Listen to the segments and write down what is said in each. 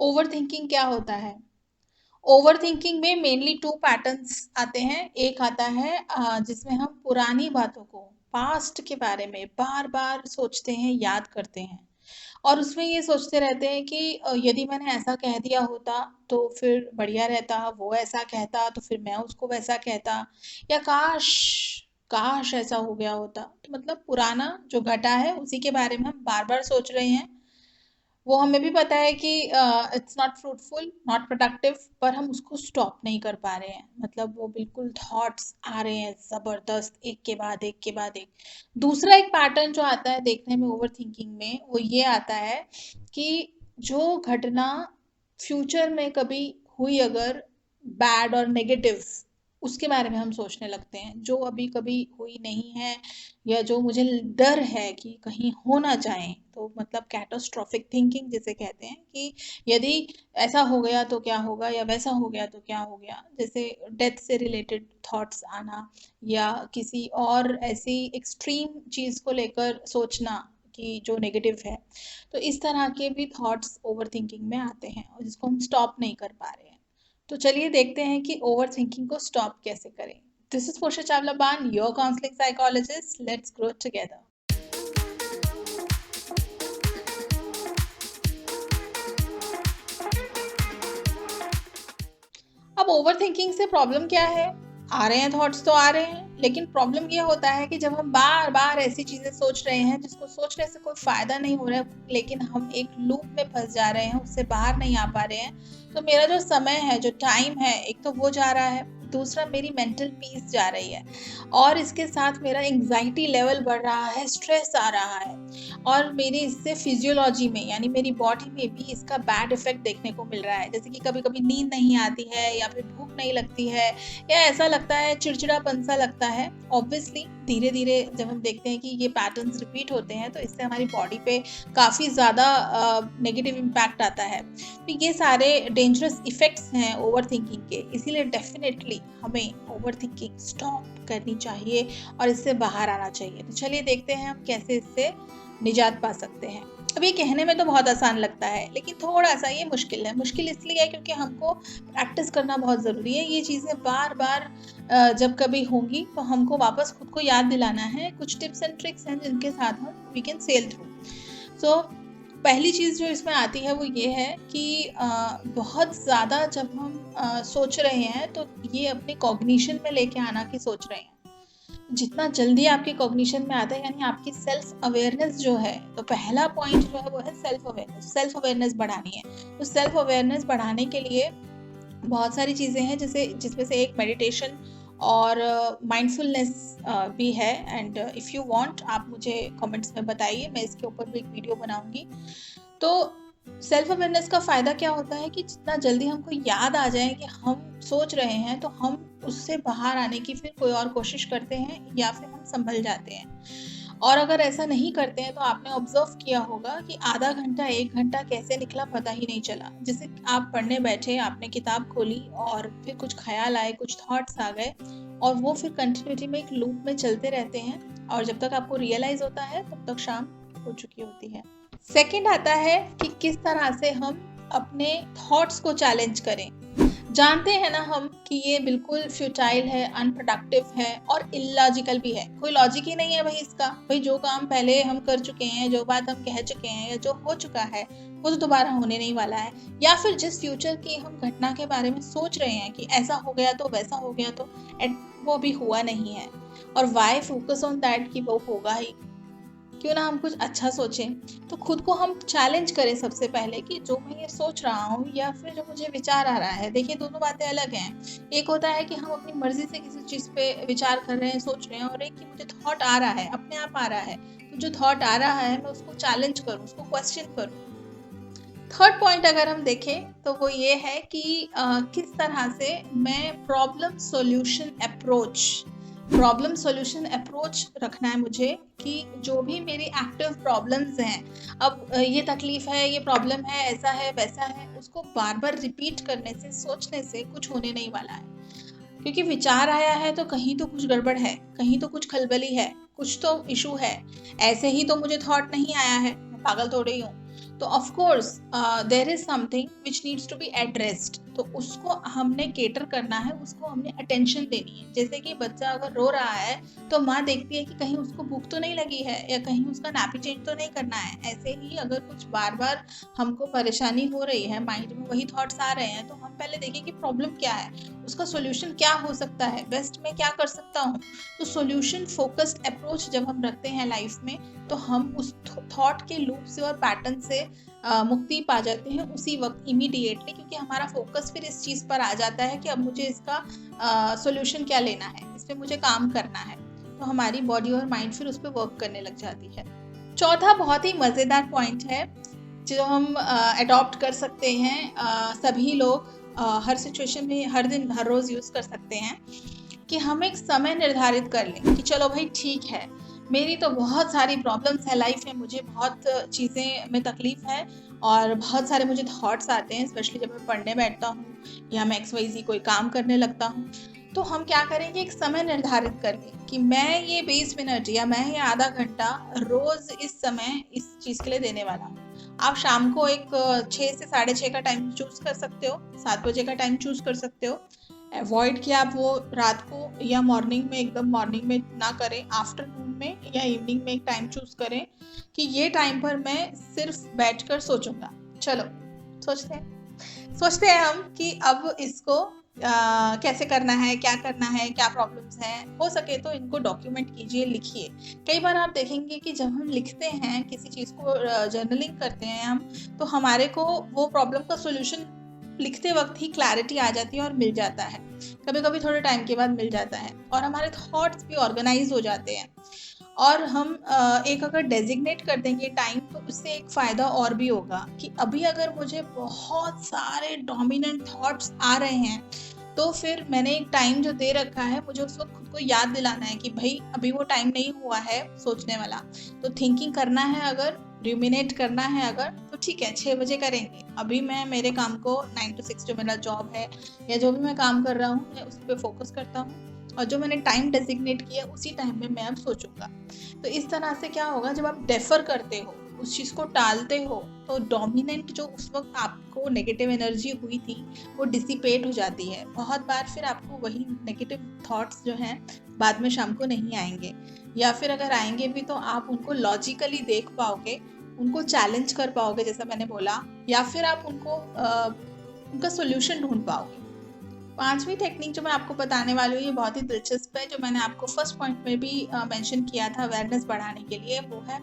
Overthinking क्या होता है? ओवरथिंकिंग में मेनली 2 पैटर्न्स आते हैं। एक आता है जिसमें हम पुरानी बातों को, पास्ट के बारे में बार-बार सोचते हैं, याद करते हैं और उसमें ये सोचते रहते हैं कि यदि मैंने ऐसा कह दिया होता तो फिर बढ़िया रहता, वो ऐसा कहता तो फिर मैं उसको वैसा कहता, या काश काश ऐसा हो गया होता। तो मतलब पुराना जो घटा है उसी के बारे में हम बार-बार सोच रहे हैं। वो हमें भी पता है कि it's not fruitful, not productive, पर हम उसको स्टॉप नहीं कर पा रहे हैं। मतलब वो बिल्कुल थॉट्स आ रहे हैं ज़बरदस्त, एक के बाद एक के बाद एक। दूसरा एक पैटर्न जो आता है देखने में ओवरथिंकिंग में, वो ये आता है कि जो घटना फ्यूचर में कभी हुई अगर, बैड और नेगेटिव, उसके बारे में हम सोचने लगते हैं। जो अभी कभी हुई नहीं है या जो मुझे डर है कि कहीं हो ना जाए, तो मतलब कैटास्ट्रॉफिक थिंकिंग जिसे कहते हैं कि यदि ऐसा हो गया तो क्या होगा या वैसा हो गया तो क्या हो गया, जैसे डेथ से रिलेटेड थॉट्स आना या किसी और ऐसी एक्सट्रीम चीज़ को लेकर सोचना कि जो नेगेटिव है। तो इस तरह के भी थॉट्स ओवरथिंकिंग में आते हैं और जिसको हम स्टॉप नहीं कर पा रहे हैं। तो चलिए देखते हैं कि ओवरथिंकिंग को स्टॉप कैसे करें। This is Portia Chawla Ban, your counseling psychologist. Let's grow together. अब ओवरथिंकिंग से प्रॉब्लम क्या है? आ रहे हैं थॉट्स तो आ रहे हैं, लेकिन प्रॉब्लम ये होता है कि जब हम बार-बार ऐसी चीज़ें सोच रहे हैं जिसको सोचने से कोई फ़ायदा नहीं हो रहा है, लेकिन हम एक लूप में फँस जा रहे हैं, उससे बाहर नहीं आ पा रहे हैं, तो मेरा जो समय है, जो टाइम है, एक तो वो जा रहा है, दूसरा मेरी मेंटल पीस जा रही है और इसके साथ मेरा एंग्ज़ायटी लेवल बढ़ रहा है, स्ट्रेस आ रहा है और मेरी इससे फिजियोलॉजी में यानी मेरी बॉडी में भी इसका बैड इफेक्ट देखने को मिल रहा है। जैसे कि कभी-कभी नींद नहीं आती है या फिर भूख नहीं लगती है या ऐसा लगता है चिड़चिड़ापन सा लगता है। ऑब्वियसली धीरे-धीरे जब हम देखते हैं कि ये पैटर्न्स रिपीट होते हैं तो इससे हमारी बॉडी पे काफ़ी ज़्यादा नेगेटिव इम्पैक्ट आता है। तो ये सारे डेंजरस इफेक्ट्स हैं ओवरथिंकिंग के, इसीलिए डेफिनेटली हमें ओवरथिंकिंग स्टॉप करनी चाहिए और इससे बाहर आना चाहिए। तो चलिए देखते हैं हम कैसे इससे निजात पा सकते हैं। अब ये कहने में तो बहुत आसान लगता है, लेकिन थोड़ा-सा ये मुश्किल है। मुश्किल इसलिए है क्योंकि हमको प्रैक्टिस करना बहुत ज़रूरी है। ये चीज़ें बार-बार जब कभी होंगी तो हमको वापस खुद को याद दिलाना है। कुछ टिप्स एंड ट्रिक्स हैं जिनके साथ हम वी कैन सेल थ्रू। सो पहली चीज़ जो इसमें आती है वो ये है कि बहुत ज़्यादा जब हम सोच रहे हैं तो ये अपने कॉग्निशन में लेके आना कि सोच रहे हैं। जितना जल्दी आपके कॉग्निशन में आता है यानी आपकी सेल्फ अवेयरनेस जो है, तो पहला पॉइंट जो है वो है सेल्फ अवेयरनेस बढ़ानी है। तो सेल्फ अवेयरनेस बढ़ाने के लिए बहुत सारी चीज़ें हैं जैसे जिसमें से एक मेडिटेशन और माइंडफुलनेस भी है। एंड इफ़ यू वांट आप मुझे कमेंट्स में बताइए, मैं इसके ऊपर भी एक वीडियो बनाऊंगी। तो सेल्फ अवेयरनेस का फ़ायदा क्या होता है कि जितना जल्दी हमको याद आ जाए कि हम सोच रहे हैं तो हम उससे बाहर आने की फिर कोई और कोशिश करते हैं या फिर हम संभल जाते हैं। और अगर ऐसा नहीं करते हैं तो आपने ऑब्जर्व किया होगा कि आधा घंटा 1 घंटा कैसे निकला पता ही नहीं चला। जैसे आप पढ़ने बैठे, आपने किताब खोली और फिर कुछ ख़्याल आए, कुछ थॉट्स आ गए और वो फिर कंटिन्यूटी में एक लूप में चलते रहते हैं और जब तक आपको रियलाइज़ होता है तब तक शाम हो चुकी होती है। सेकंड आता है कि किस तरह से हम अपने थॉट्स को चैलेंज करें। जानते हैं ना हम कि ये बिल्कुल फ्यूटाइल है, अनप्रोडक्टिव है और इलॉजिकल भी है। कोई लॉजिक ही नहीं है भाई इसका। भाई जो काम पहले हम कर चुके हैं, जो बात हम कह चुके हैं या जो हो चुका है वो तो दोबारा होने नहीं वाला है। या फिर जिस फ्यूचर की हम घटना के बारे में सोच रहे हैं कि ऐसा हो गया तो वैसा हो गया तो वो भी हुआ नहीं है। और वाई फोकस ऑन दैट कि वो होगा ही, क्यों ना हम कुछ अच्छा सोचें। तो खुद को हम चैलेंज करें सबसे पहले कि जो मैं ये सोच रहा हूँ या फिर जो मुझे विचार आ रहा है, देखिए दोनों बातें अलग हैं। एक होता है कि हम अपनी मर्जी से किसी चीज़ पे विचार कर रहे हैं, सोच रहे हैं, और एक कि मुझे थॉट आ रहा है, अपने आप आ रहा है। तो जो थॉट आ रहा है मैं उसको चैलेंज करूँ, उसको क्वेश्चन करूँ। थर्ड पॉइंट अगर हम देखें तो वो ये है कि किस तरह से मैं प्रॉब्लम सॉल्यूशन अप्रोच रखना है मुझे कि जो भी मेरी एक्टिव प्रॉब्लम्स हैं, अब ये तकलीफ है, ये प्रॉब्लम है, ऐसा है वैसा है, उसको बार बार रिपीट करने से, सोचने से कुछ होने नहीं वाला है। क्योंकि विचार आया है तो कहीं तो कुछ गड़बड़ है, कहीं तो कुछ खलबली है, कुछ तो इशू है। ऐसे ही तो मुझे थॉट नहीं आया है, मैं पागल थोड़ी हूँ। तो of course there is something which needs to be addressed, तो उसको हमने केटर करना है, उसको हमने अटेंशन देनी है। जैसे कि बच्चा अगर रो रहा है तो माँ देखती है कि कहीं उसको भूख तो नहीं लगी है या कहीं उसका नैपी चेंज तो नहीं करना है। ऐसे ही अगर कुछ बार बार हमको परेशानी हो रही है, माइंड में वही थॉट्स आ रहे हैं, तो हम पहले देखें कि प्रॉब्लम क्या है, उसका सोल्यूशन क्या हो सकता है, बेस्ट मैं क्या कर सकता हूँ। तो सोल्यूशन फोकस्ड अप्रोच जब हम रखते हैं लाइफ में, तो हम उस थॉट के लूप से और पैटर्न से मुक्ति पा जाते हैं उसी वक्त इमीडिएटली, क्योंकि हमारा फोकस फिर इस चीज़ पर आ जाता है कि अब मुझे इसका सोल्यूशन क्या लेना है, इस पर मुझे काम करना है। तो हमारी बॉडी और माइंड फिर उस पर वर्क करने लग जाती है। चौथा बहुत ही मज़ेदार पॉइंट है जो हम अडॉप्ट कर सकते हैं, सभी लोग हर सिचुएशन में, हर दिन, हर रोज़ यूज़ कर सकते हैं, कि हम एक समय निर्धारित कर लें कि चलो भाई ठीक है, मेरी तो बहुत सारी प्रॉब्लम्स है लाइफ में, मुझे बहुत चीज़ें में तकलीफ है और बहुत सारे मुझे थॉट्स आते हैं, स्पेशली जब मैं पढ़ने बैठता हूँ या मैं XYZ कोई काम करने लगता हूँ। तो हम क्या करेंगे, एक समय निर्धारित कर लें कि मैं ये 20 मिनट या मैं ये आधा घंटा रोज़ इस समय इस चीज़ के लिए देने वाला हूँ। आप शाम को एक 6 से 6:30 का टाइम चूज़ कर सकते हो, 7 बजे का टाइम चूज़ कर सकते हो। अवॉइड कि आप वो रात को या मॉर्निंग में, एकदम मॉर्निंग में ना करें, आफ्टरनून में या इवनिंग में एक टाइम चूज़ करें कि ये टाइम पर मैं सिर्फ बैठकर सोचूंगा। चलो सोचते हैं हम कि अब इसको कैसे करना है, क्या करना है, क्या प्रॉब्लम्स हैं। हो सके तो इनको डॉक्यूमेंट कीजिए, लिखिए। कई बार आप देखेंगे कि जब हम लिखते हैं किसी चीज़ को, जर्नलिंग करते हैं हम, तो हमारे को वो प्रॉब्लम का सोल्यूशन लिखते वक्त ही क्लैरिटी आ जाती है और मिल जाता है। कभी कभी थोड़े टाइम के बाद मिल जाता है और हमारे थॉट्स भी ऑर्गेनाइज हो जाते हैं। और हम एक अगर डेजिग्नेट कर देंगे टाइम, तो उससे एक फ़ायदा और भी होगा कि अभी अगर मुझे बहुत सारे डोमिनेंट थॉट्स आ रहे हैं, तो फिर मैंने एक टाइम जो दे रखा है, मुझे उस वक्त खुद को याद दिलाना है कि भाई अभी वो टाइम नहीं हुआ है सोचने वाला। तो थिंकिंग करना है अगर, रूमिनेट करना है अगर, तो ठीक है 6 बजे करेंगे। अभी मैं मेरे काम को 9 to 6 जो मेरा जॉब है या जो भी मैं काम कर रहा हूँ, मैं उस पर फोकस करता हूँ और जो मैंने टाइम डेजिग्नेट किया उसी टाइम में मैं अब सोचूंगा। तो इस तरह से क्या होगा, जब आप डेफर करते हो, उस चीज़ को टालते हो, तो डोमिनेंट जो उस वक्त आपको नेगेटिव एनर्जी हुई थी वो डिसिपेट हो जाती है। बहुत बार फिर आपको वही नेगेटिव थॉट्स जो हैं बाद में शाम को नहीं आएंगे, या फिर अगर आएंगे भी तो आप उनको लॉजिकली देख पाओगे, उनको चैलेंज कर पाओगे जैसा मैंने बोला, या फिर आप उनका सोल्यूशन ढूंढ पाओगे। 5वीं टेक्निक जो मैं आपको बताने वाली हूँ, ये बहुत ही दिलचस्प है, जो मैंने आपको फर्स्ट पॉइंट में भी मेंशन किया था अवेयरनेस बढ़ाने के लिए, वो है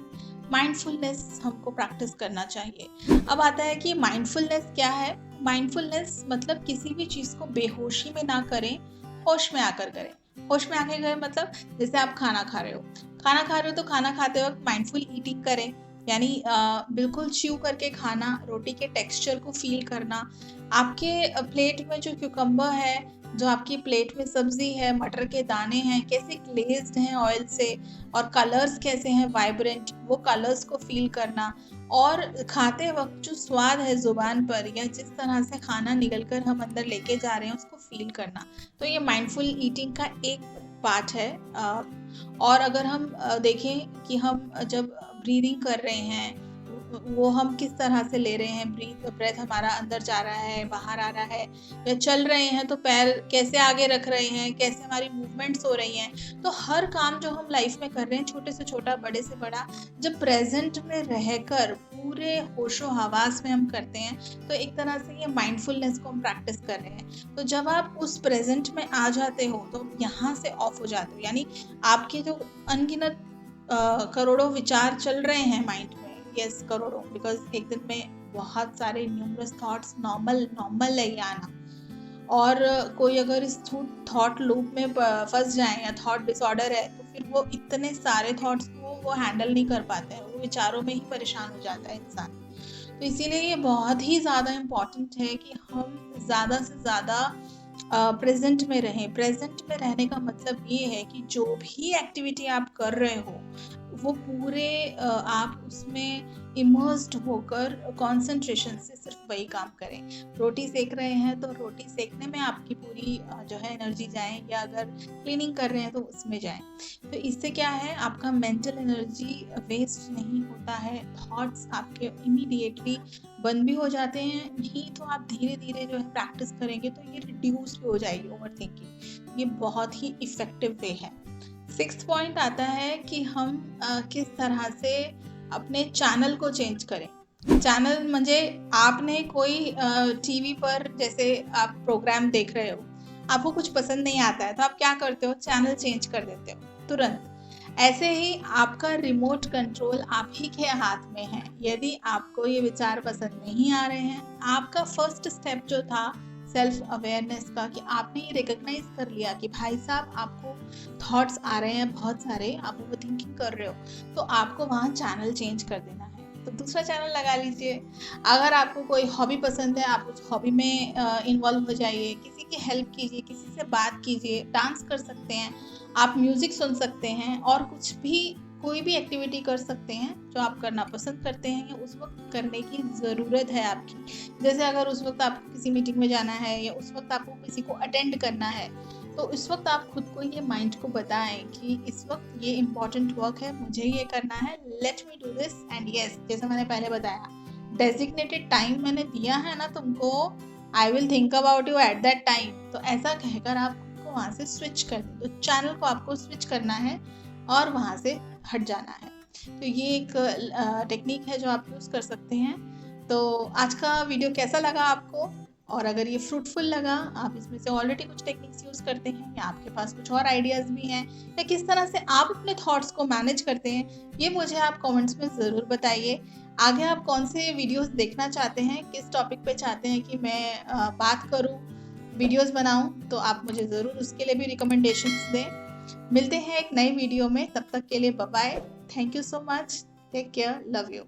माइंडफुलनेस। हमको प्रैक्टिस करना चाहिए। अब आता है कि माइंडफुलनेस क्या है। माइंडफुलनेस मतलब किसी भी चीज़ को बेहोशी में ना करें, होश में आकर करें। होश में आके करें मतलब जैसे आप खाना खा रहे हो तो खाना खाते वक्त माइंडफुल ईटिंग करें, यानी बिल्कुल च्यू करके खाना, रोटी के टेक्सचर को फील करना। आपके प्लेट में जो क्यूकम्बर है, जो आपकी प्लेट में सब्जी है, मटर के दाने हैं, कैसे ग्लेज्ड हैं ऑयल से, और कलर्स कैसे हैं वाइब्रेंट, वो कलर्स को फील करना। और खाते वक्त जो स्वाद है ज़ुबान पर, या जिस तरह से खाना निकल कर हम अंदर लेके जा रहे हैं, उसको फील करना। तो ये माइंडफुल ईटिंग का एक पार्ट है। और अगर हम देखें कि हम जब ब्रीदिंग कर रहे हैं, वो हम किस तरह से ले रहे हैं, ब्रेथ हमारा अंदर जा रहा है, बाहर आ रहा है, या चल रहे हैं तो पैर कैसे आगे रख रहे हैं, कैसे हमारी मूवमेंट्स हो रही हैं। तो हर काम जो हम लाइफ में कर रहे हैं, छोटे से छोटा, बड़े से बड़ा, जब प्रेजेंट में रहकर पूरे होशो हवास में हम करते हैं, तो एक तरह से ये माइंडफुलनेस को हम प्रैक्टिस कर रहे हैं। तो जब आप उस प्रेजेंट में आ जाते हो तो यहाँ से ऑफ हो जाते हो, यानी आपके जो अनगिनत करोड़ों विचार चल रहे हैं माइंड में, यस करोड़ों, बिकॉज एक दिन में बहुत सारे न्यूमरस थॉट्स, नॉर्मल है ये आना। और कोई अगर इस थॉट लूप में फंस जाए या थॉट डिसऑर्डर है, तो फिर वो इतने सारे थॉट्स को वो हैंडल नहीं कर पाते हैं, वो विचारों में ही परेशान हो जाता है इंसान। तो इसीलिए ये बहुत ही ज़्यादा इम्पॉर्टेंट है कि हम ज़्यादा से ज़्यादा प्रेजेंट में रहें। प्रेजेंट में रहने का मतलब ये है कि जो भी एक्टिविटी आप कर रहे हो वो पूरे आप उसमें इमर्स्ड होकर कंसंट्रेशन से सिर्फ वही काम करें। रोटी सेक रहे हैं तो रोटी सेकने में आपकी पूरी जो है एनर्जी जाए, या अगर क्लीनिंग कर रहे हैं तो उसमें जाए। तो इससे क्या है, आपका मेंटल एनर्जी वेस्ट नहीं होता है, थॉट्स आपके इमीडिएटली बंद भी हो जाते हैं। नहीं तो आप धीरे धीरे जो है प्रैक्टिस करेंगे तो ये रिड्यूस भी हो जाएगी ओवर थिंकिंग। ये बहुत ही इफेक्टिव वे है। 6th पॉइंट आता है कि हम किस तरह से अपने चैनल को चेंज करें। चैनल म्हणजे आपने कोई टीवी पर जैसे आप प्रोग्राम देख रहे हो, आपको कुछ पसंद नहीं आता है तो आप क्या करते हो, चैनल चेंज कर देते हो तुरंत। ऐसे ही आपका रिमोट कंट्रोल आप ही के हाथ में है। यदि आपको ये विचार पसंद नहीं आ रहे हैं, आपका फर्स्ट स्टेप जो था सेल्फ अवेयरनेस का, कि आपने ये रिकॉग्नाइज कर लिया कि भाई साहब आपको थॉट्स आ रहे हैं बहुत सारे, आप ओवर थिंकिंग कर रहे हो, तो आपको वहाँ चैनल चेंज कर देना है। तो दूसरा चैनल लगा लीजिए। अगर आपको कोई हॉबी पसंद है, आप उस हॉबी में इन्वॉल्व हो जाइए, किसी की हेल्प कीजिए, किसी से बात कीजिए, डांस कर सकते हैं आप, म्यूजिक सुन सकते हैं, और कुछ भी कोई भी एक्टिविटी कर सकते हैं जो आप करना पसंद करते हैं, या उस वक्त करने की ज़रूरत है आपकी। जैसे अगर उस वक्त आपको किसी मीटिंग में जाना है, या उस वक्त आपको किसी को अटेंड करना है, तो इस वक्त आप खुद को ये माइंड को बताएं कि इस वक्त ये इम्पॉर्टेंट वर्क है, मुझे ये करना है, let me do this and yes, जैसे मैंने पहले बताया, डेजिग्नेटेड टाइम मैंने दिया है ना तुमको, I will think about you at that time. तो ऐसा कहकर आप खुद को वहाँ से स्विच कर दें। तो चैनल को आपको स्विच करना है और वहाँ से हट जाना है। तो ये एक टेक्निक है जो आप यूज़ कर सकते हैं। तो आज का वीडियो कैसा लगा आपको, और अगर ये फ्रूटफुल लगा, आप इसमें से ऑलरेडी कुछ टेक्निक्स यूज़ करते हैं, या आपके पास कुछ और आइडियाज़ भी हैं, या किस तरह से आप अपने थॉट्स को मैनेज करते हैं, ये मुझे आप कमेंट्स में ज़रूर बताइए। आगे आप कौन से वीडियोस देखना चाहते हैं, किस टॉपिक पे चाहते हैं कि मैं बात करूं, वीडियोस बनाऊं, तो आप मुझे ज़रूर उसके लिए भी रिकमेंडेशंस दें। मिलते हैं एक नई वीडियो में, तब तक के लिए bye bye. Thank you so much, take care, love you.